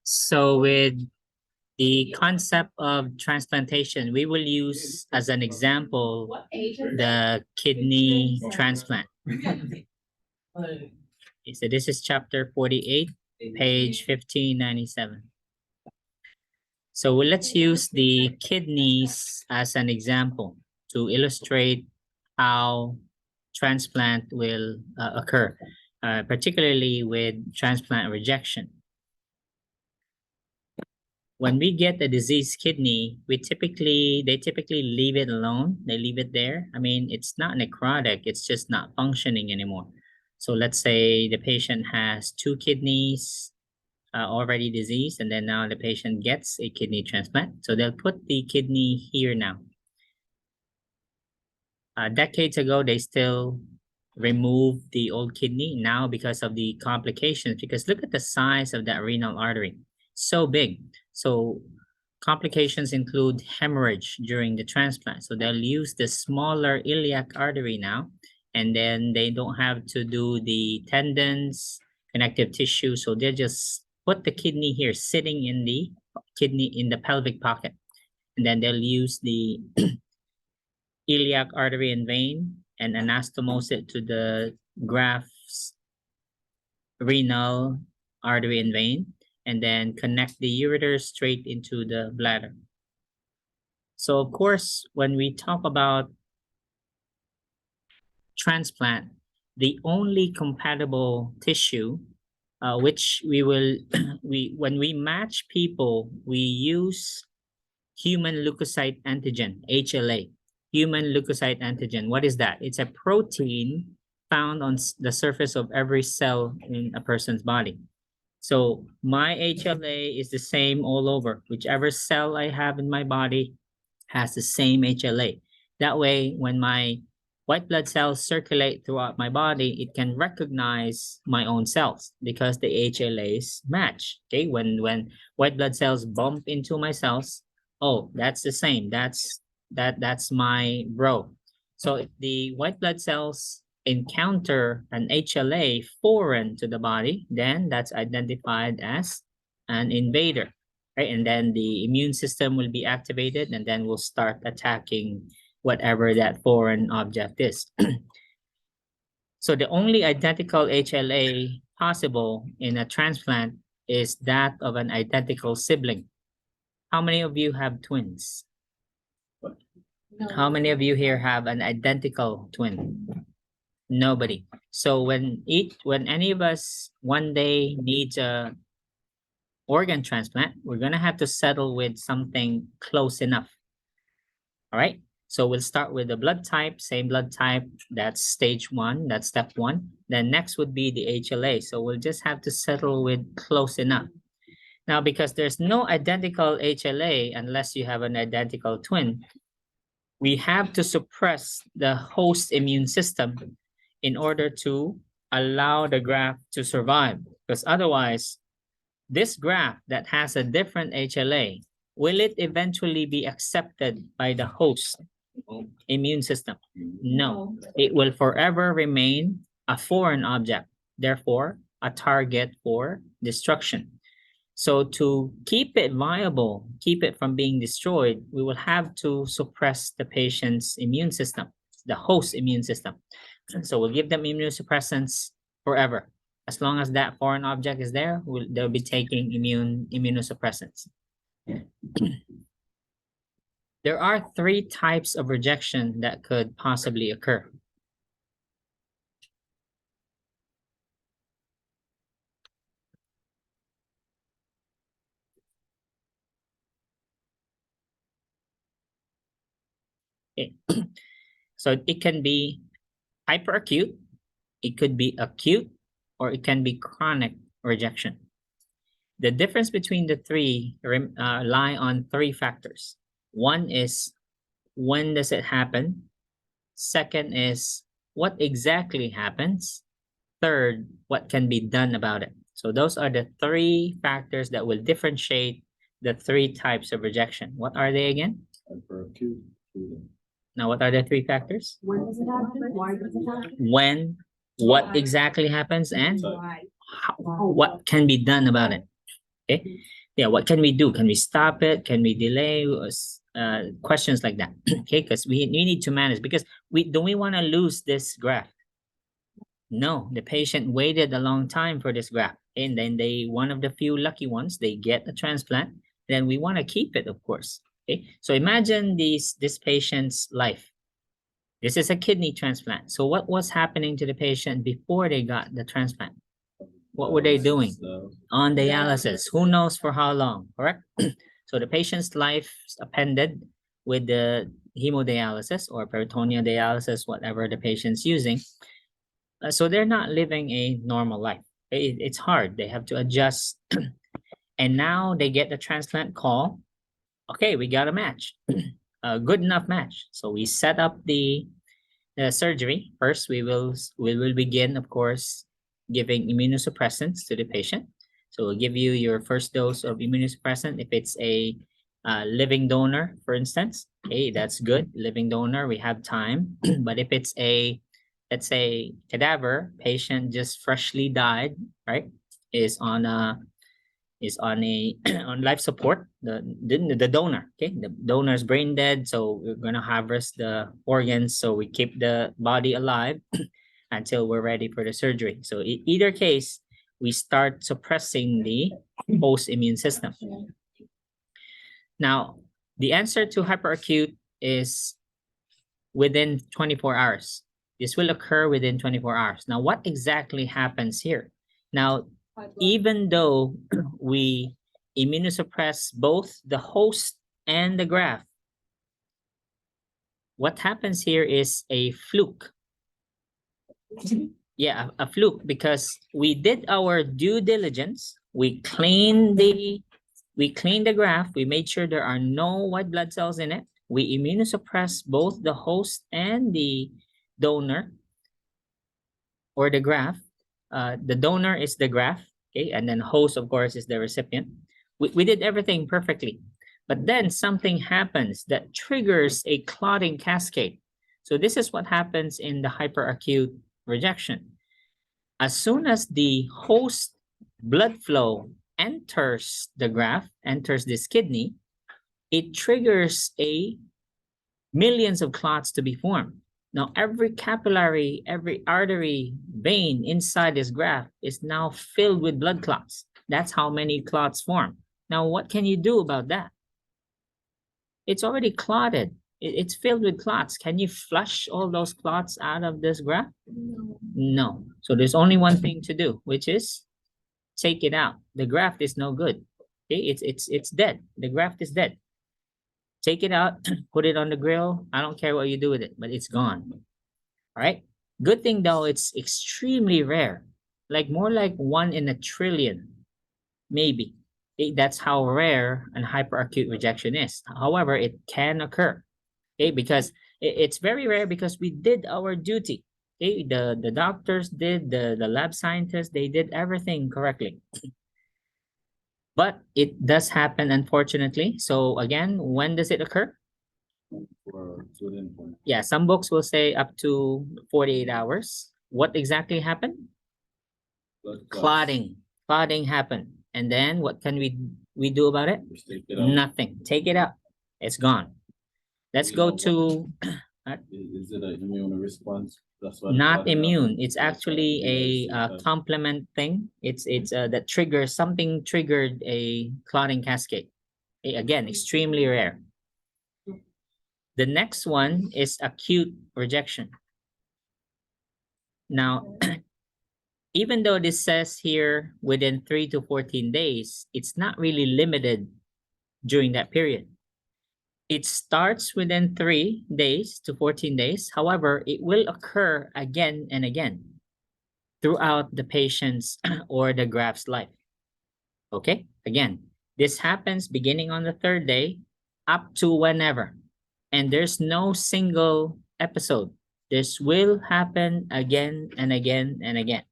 So with the concept of transplantation, we will use as an example the kidney transplant. Okay, so this is chapter 48, page 1597. So let's use the kidneys as an example to illustrate how transplant will occur, particularly with transplant rejection. When we get a diseased kidney, they typically leave it alone. They leave it there. I mean, it's not necrotic, it's just not functioning anymore. So let's say the patient has two kidneys already diseased, and then now the patient gets a kidney transplant. So they'll put the kidney here now. Decades ago, they still removed the old kidney. Now, because of the complications, because look at the size of that renal artery, so big. So complications include hemorrhage during the transplant. So they'll use the smaller iliac artery now, and then they don't have to do the tendons, connective tissue. So they just put the kidney here, sitting in the kidney in the pelvic pocket. And then they'll use the iliac artery and vein and anastomose it to the graft's renal artery and vein, and then connect the ureter straight into the bladder. So of course, when we talk about transplant, the only compatible tissue which we will, when we match people, we use human leukocyte antigen, HLA. Human leukocyte antigen, what is that? It's a protein found on the surface of every cell in a person's body. So my HLA is the same all over. Whichever cell I have in my body has the same HLA. That way, when my white blood cells circulate throughout my body, it can recognize my own cells because the HLAs match. Okay, when white blood cells bump into my cells, oh, that's the same. That's my bro. So if the white blood cells encounter an HLA foreign to the body, then that's identified as an invader, right? And then the immune system will be activated, and then we'll start attacking whatever that foreign object is. So the only identical HLA possible in a transplant is that of an identical sibling. How many of you have twins? No. How many of you here have an identical twin? Nobody. So when any of us one day needs a organ transplant, we're gonna have to settle with something close enough. All right. So we'll start with the blood type, same blood type. That's stage one. That's step one. Then next would be the HLA. So we'll just have to settle with close enough. Now, because there's no identical HLA unless you have an identical twin, we have to suppress the host immune system in order to allow the graft to survive. Because otherwise, this graft that has a different HLA, will it eventually be accepted by the host immune system? No, it will forever remain a foreign object, therefore a target for destruction. So to keep it viable, keep it from being destroyed, we will have to suppress the patient's immune system, the host immune system. So we'll give them immunosuppressants forever. As long as that foreign object is there, they'll be taking immunosuppressants. There are three types of rejection that could possibly occur. Okay. So it can be hyperacute, it could be acute, or it can be chronic rejection. The difference between the three lie on three factors. One is, when does it happen? Second is, what exactly happens? Third, what can be done about it? So those are the three factors that will differentiate the three types of rejection. What are they again? Now, what are the three factors? When does it happen? Why does it happen? When, what exactly happens, and what can be done about it? Okay. Yeah, what can we do? Can we stop it? Can we delay? Questions like that. Okay, because we need to manage, because we want to lose this graft. No, the patient waited a long time for this graft, and then one of the few lucky ones, they get a transplant. Then we want to keep it, of course. Okay, so imagine this patient's life. This is a kidney transplant. So what was happening to the patient before they got the transplant? What were they doing? On dialysis. Who knows for how long, correct? So the patient's life appended with the hemodialysis or peritoneal dialysis, whatever the patient's using. So they're not living a normal life. It's hard. They have to adjust. And now they get the transplant call. Okay, we got a match, a good enough match. So we set up the surgery. First, we will begin, of course, giving immunosuppressants to the patient. So we'll give you your first dose of immunosuppressant if it's a living donor, for instance. Okay, that's good. Living donor, we have time. But if it's a, let's say, cadaver patient, just freshly died, right, is on a on life support, the donor. Okay, the donor is brain dead, so we're gonna harvest the organs, so we keep the body alive until we're ready for the surgery. So in either case, we start suppressing the host immune system. Now, the answer to hyperacute is within 24 hours. This will occur within 24 hours. Now, what exactly happens here? Now, even though we immunosuppress both the host and the graft, what happens here is a fluke. Yeah, a fluke, because we did our due diligence. We cleaned the graft. We made sure there are no white blood cells in it. We immunosuppress both the host and the donor or the graft. The donor is the graft, okay, and then host, of course, is the recipient. We did everything perfectly, but then something happens that triggers a clotting cascade. So this is what happens in the hyperacute rejection. As soon as the host blood flow enters the graft, enters this kidney, it triggers a millions of clots to be formed. Now, every capillary, every artery, vein inside this graft is now filled with blood clots. That's how many clots form. Now, what can you do about that? It's already clotted. It's filled with clots. Can you flush all those clots out of this graft? No. So there's only one thing to do, which is take it out. The graft is no good. Okay, it's dead. The graft is dead. Take it out, put it on the grill. I don't care what you do with it, but it's gone. All right. Good thing though, it's extremely rare, like more like 1 in a trillion, maybe. Okay, that's how rare an hyperacute rejection is. However, it can occur. Okay, because it's very rare because we did our duty. Okay, the doctors did, the lab scientists, they did everything correctly. But it does happen, unfortunately. So again, when does it occur? Yeah, some books will say up to 48 hours. What exactly happened? Clotting. Clotting happened. And then what can we do about it? Nothing. Take it out. It's gone. Let's go to... Is it an immune response? Not immune. It's actually a complement thing. It's that triggers, something triggered a clotting cascade. Again, extremely rare. The next one is acute rejection. Now, even though this says here within 3 to 14 days, it's not really limited during that period. It starts within 3 days to 14 days. However, it will occur again and again throughout the patient's or the graft's life. Okay, again, this happens beginning on the 3rd day up to whenever. And there's no single episode. This will happen again and again and again.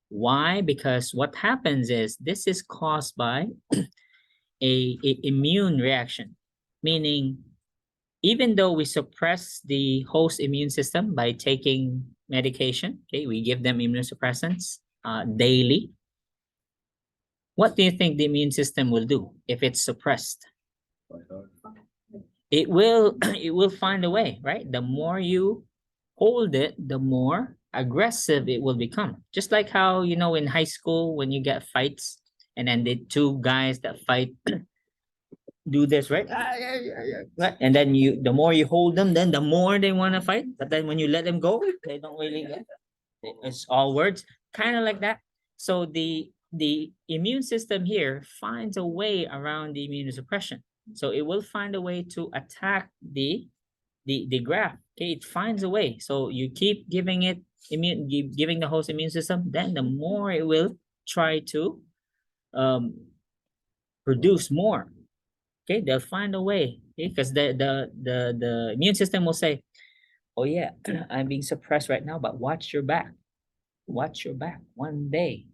Why? Because what happens is this is caused by a immune reaction. Meaning, even though we suppress the host immune system by taking medication, okay, we give them immunosuppressants daily, what do you think the immune system will do if it's suppressed? Fight hard. It will it will find a way, right? The more you hold it, the more aggressive it will become. Just like how, you know, in high school when you get fights and then the two guys that fight do this, right? Right? And then you, the more you hold them, then the more they want to fight. But then when you let them go, they don't really get it. It's all words, kind of like that. So the immune system here finds a way around the immunosuppression. So it will find a way to attack the graft. Okay, it finds a way. So you keep giving it giving the host immune system, then the more it will try to um, produce more. Okay, they'll find a way. Okay, because the immune system will say, "Oh yeah, I'm being suppressed right now, but watch your back. Watch your back. One day,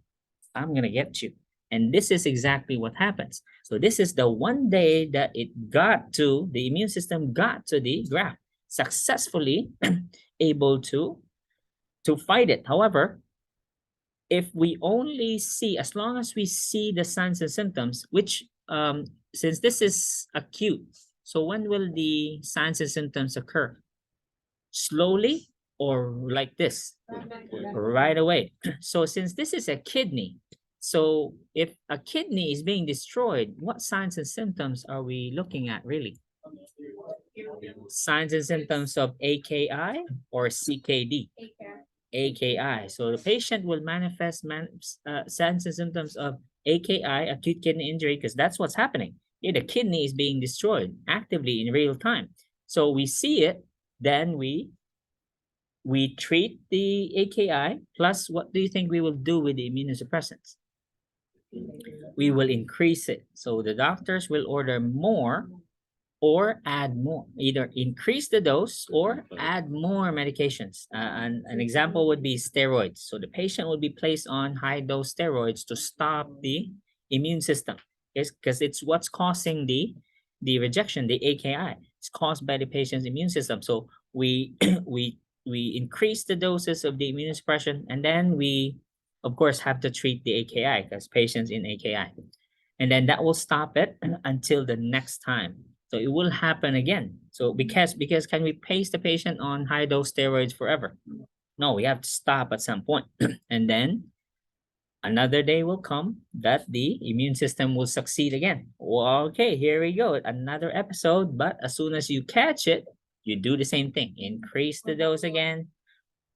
I'm gonna get you." And this is exactly what happens. So this is the one day that the immune system got to the graft, successfully able to fight it. However, if we only see, as long as we see the signs and symptoms, which since this is acute, so when will the signs and symptoms occur? Slowly or like this? Right away. So since this is a kidney, so if a kidney is being destroyed, what signs and symptoms are we looking at really? Signs and symptoms of AKI or CKD? AKI. So the patient will manifest signs and symptoms of AKI, acute kidney injury, because that's what's happening. Yeah, the kidney is being destroyed actively in real time. So we see it, then we treat the AKI, plus what do you think we will do with the immunosuppressants? We will increase it. So the doctors will order more or add more, either increase the dose or add more medications. An example would be steroids. So the patient will be placed on high dose steroids to stop the immune system. Because it's what's causing the rejection, the AKI. It's caused by the patient's immune system. So we we increase the doses of the immunosuppression, and then we of course have to treat the AKI because patients in AKI. And then that will stop it until the next time. So it will happen again. So because can we place the patient on high dose steroids forever? No, we have to stop at some point. And then another day will come that the immune system will succeed again. Well, okay, here we go. Another episode. But as soon as you catch it, you do the same thing. Increase the dose again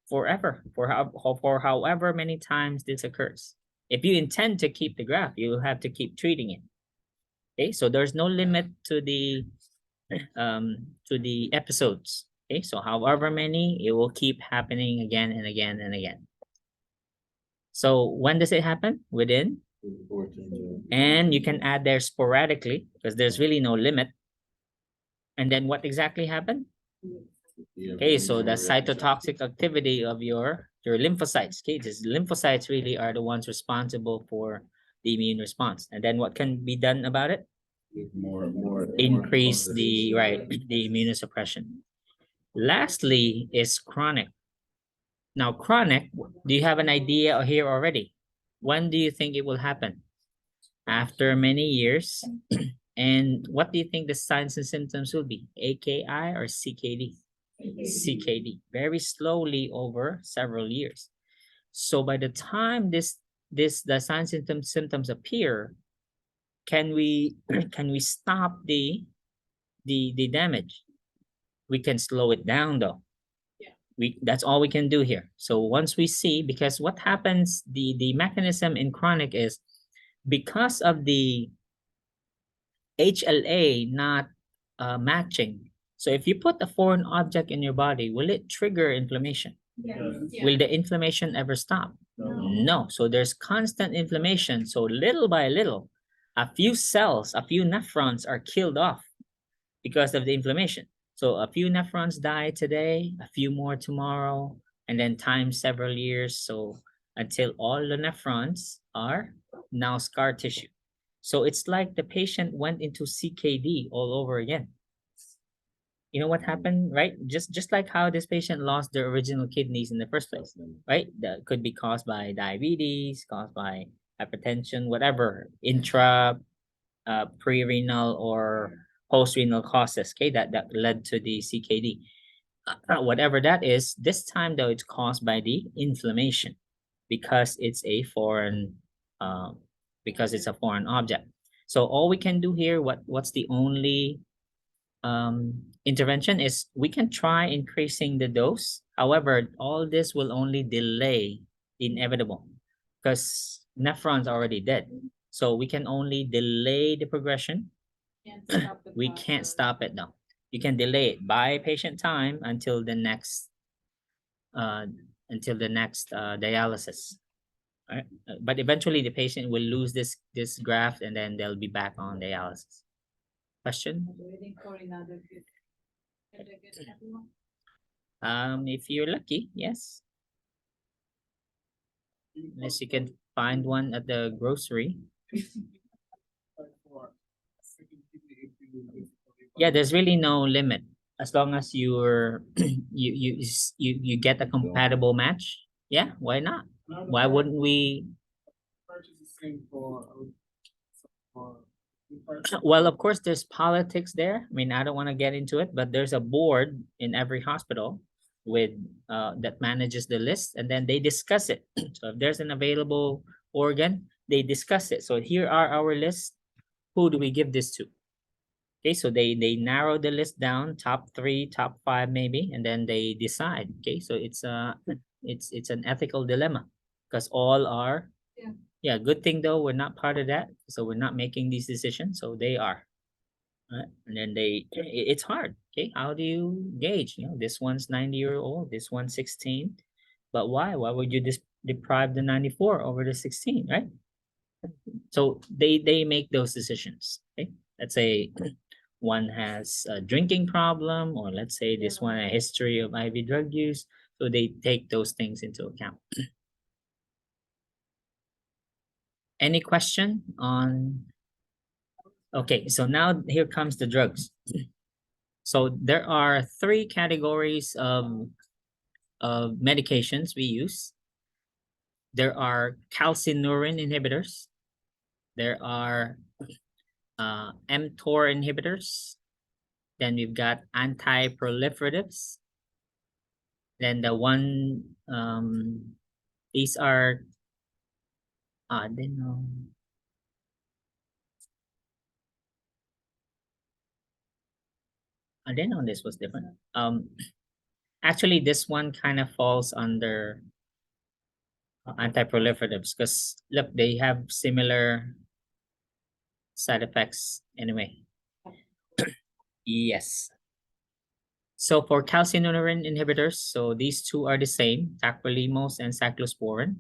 forever, for however many times this occurs. If you intend to keep the graft, you will have to keep treating it. Okay, so there's no limit to the episodes. Okay, so however many, it will keep happening again and again and again. So when does it happen? Within 14 days. and you can add there sporadically because there's really no limit. And then what exactly happened? Okay, so the cytotoxic activity of your lymphocytes. Okay, these lymphocytes really are the ones responsible for the immune response. And then what can be done about it? More Increase the the immunosuppression. Lastly is chronic. Now chronic, do you have an idea here already? When do you think it will happen? After many years. And what do you think the signs and symptoms will be? AKI or CKD? CKD. Very slowly over several years. So by the time the signs and symptoms appear, can we stop the damage? We can slow it down though. That's all we can do here. So once we see, because what happens, the mechanism in chronic is because of the HLA not matching. So if you put a foreign object in your body, will it trigger inflammation? Will the inflammation ever stop? No. So there's constant inflammation. So little by little, a few cells, a few nephrons are killed off because of the inflammation. So a few nephrons die today, a few more tomorrow, and then times several years. So until all the nephrons are now scar tissue. So it's like the patient went into CKD all over again. You know what happened, right? Just like how this patient lost their original kidneys in the first place, right? That could be caused by diabetes, caused by hypertension, whatever, pre-renal or post-renal causes, okay, that led to the CKD. Whatever that is, this time though, it's caused by the inflammation because it's a foreign object. So all we can do here, what's the only intervention is we can try increasing the dose. However, all this will only delay the inevitable because nephron's already dead. So we can only delay the progression. We can't stop it now. You can delay it, buy patient time until the next dialysis. All right? But eventually the patient will lose this graft and then they'll be back on dialysis. Question? If you're lucky, yes. Unless you can find one at the grocery. Yeah, there's really no limit as long as you're you get a compatible match. Yeah, why not? Why wouldn't we? Well, of course, there's politics there. I mean, I don't want to get into it, but there's a board in every hospital with that manages the list, and then they discuss it. So if there's an available organ, they discuss it. So here are our lists. Who do we give this to? Okay, so they narrow the list down, top 3, top 5 maybe, and then they decide. Okay, so it's an ethical dilemma because all are. Yeah, good thing though, we're not part of that. So we're not making these decisions. So they are. Right? And then it's hard. Okay, how do you gauge? You know, this one's 90-year-old, this one's 16. But why? Why would you deprive the 94 over the 16, right? So they make those decisions. Okay, let's say one has a drinking problem, or let's say this one a history of IV drug use. So they take those things into account. Any question on? Okay, so now here comes the drugs. So there are 3 categories of medications we use. There are calcineurin inhibitors. There are mTOR inhibitors. Then we've got anti-proliferatives. Then the one, these are I didn't know this was different. Actually, this one kind of falls under anti-proliferatives because look, they have similar side effects anyway. Yes. So for calcineurin inhibitors, so these two are the same, tacrolimus and cyclosporin.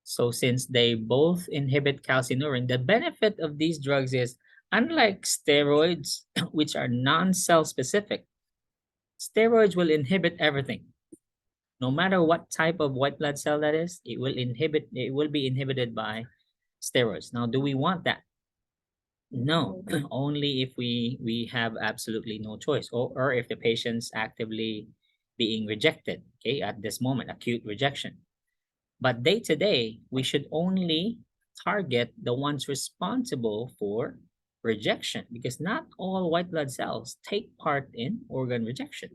So since they both inhibit calcineurin, the benefit of these drugs is, unlike steroids, which are non-cell specific, steroids will inhibit everything. No matter what type of white blood cell that is, it will be inhibited by steroids. Now, do we want that? No, only if we have absolutely no choice, or if the patient's actively being rejected, okay, at this moment, acute rejection. But day to day, we should only target the ones responsible for rejection because not all white blood cells take part in organ rejection.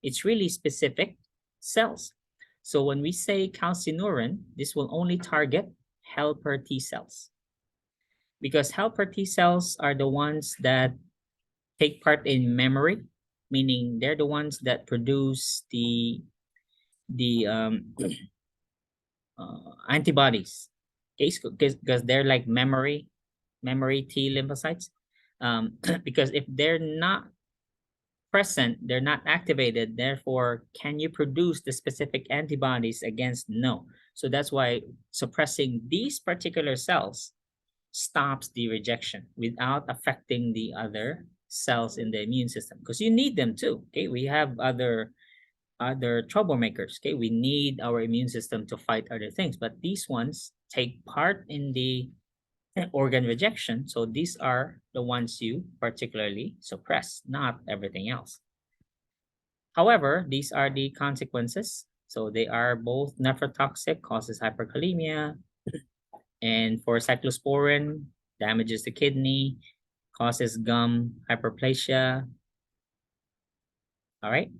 It's really specific cells. So when we say calcineurin, this will only target helper T cells because helper T cells are the ones that take part in memory, meaning they're the ones that produce the antibodies, okay, because they're like memory T lymphocytes. Because if they're not present, they're not activated, therefore can you produce the specific antibodies against? No. So that's why suppressing these particular cells stops the rejection without affecting the other cells in the immune system, because you need them too. Okay, we have other troublemakers. Okay, we need our immune system to fight other things, but these ones take part in the organ rejection. So these are the ones you particularly suppress, not everything else. However, these are the consequences. So they are both nephrotoxic, causes hyperkalemia, And for cyclosporin, damages the kidney, causes gum hyperplasia. All right.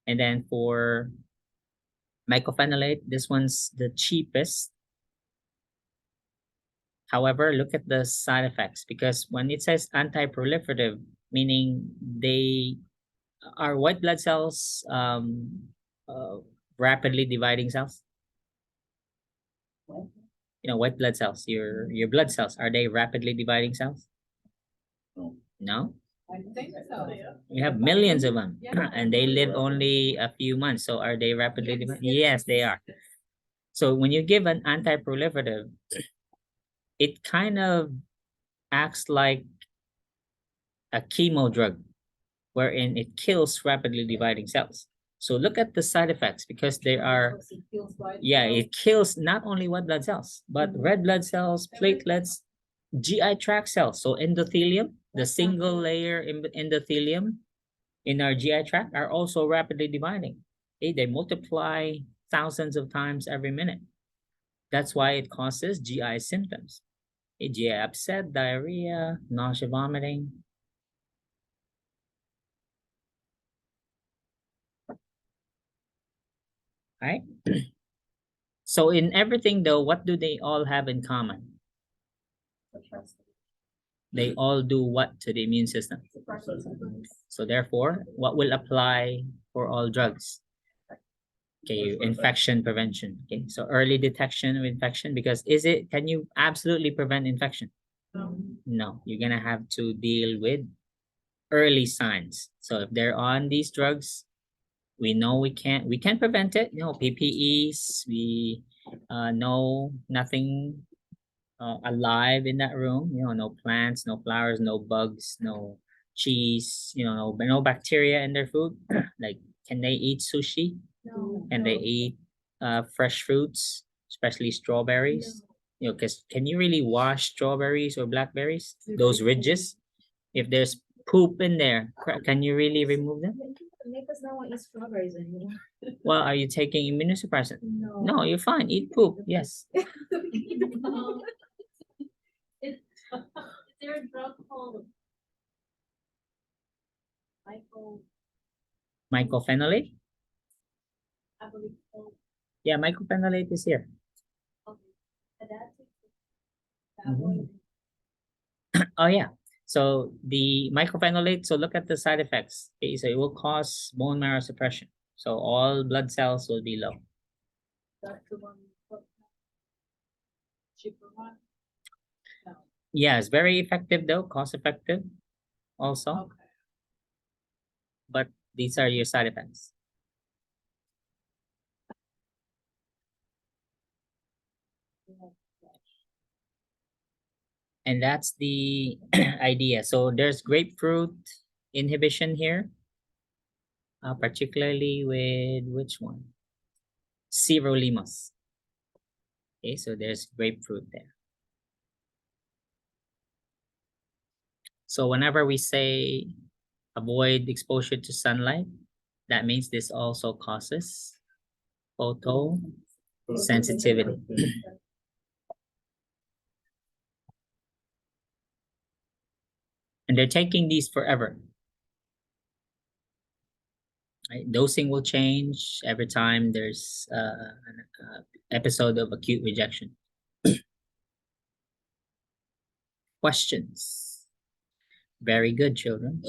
And then for mycophenolate, this one's the cheapest. However, look at the side effects, because when it says anti-proliferative, meaning they are white blood cells rapidly dividing cells. You know, white blood cells, your blood cells, are they rapidly dividing cells? No. No? I think so. We have millions of them, Yeah. and they live only a few months. So are they rapidly dividing? Yes, they are. So when you give an anti-proliferative, it kind of acts like a chemo drug, wherein it kills rapidly dividing cells. So look at the side effects, because there are, yeah, it kills not only white blood cells, but red blood cells, platelets, GI tract cells. So endothelium, the single layer endothelium in our GI tract, are also rapidly dividing. Okay, they multiply thousands of times every minute. That's why it causes GI symptoms. Okay, GI upset, diarrhea, nausea, vomiting. Right? So in everything though, what do they all have in common? They all do what to the immune system? So therefore, what will apply for all drugs? Okay, infection prevention. Okay, so early detection of infection, because can you absolutely prevent infection? No, you're gonna have to deal with early signs. So if they're on these drugs, we know we can prevent it. You know, PPEs, we know nothing alive in that room. You know, no plants, no flowers, no bugs, no cheese, you know, no bacteria in their food. Like, can they eat sushi? No. Can they eat fresh fruits, especially strawberries? You know, because can you really wash strawberries or blackberries? Those ridges, if there's poop in there, can you really remove them? Because no one eats strawberries anymore. Well, are you taking immunosuppressant? No. No, you're fine. Eat poop. Yes. Is there a drug called Mycophenolate? I believe so. Yeah, mycophenolate is here. Mhm. Oh yeah. So the mycophenolate, so look at the side effects. Okay, so it will cause bone marrow suppression. So all blood cells will be low. That's the one. Cheaper one? No. Yeah, it's very effective though, cost effective also, Okay. but these are your side effects. And that's the idea. So there's grapefruit inhibition here, particularly with which one? Sirolimus. Okay, so there's grapefruit there. So whenever we say avoid exposure to sunlight, that means this also causes photosensitivity. And they're taking these forever. Right? Dosing will change every time there's an episode of acute rejection. Questions? Very good, children.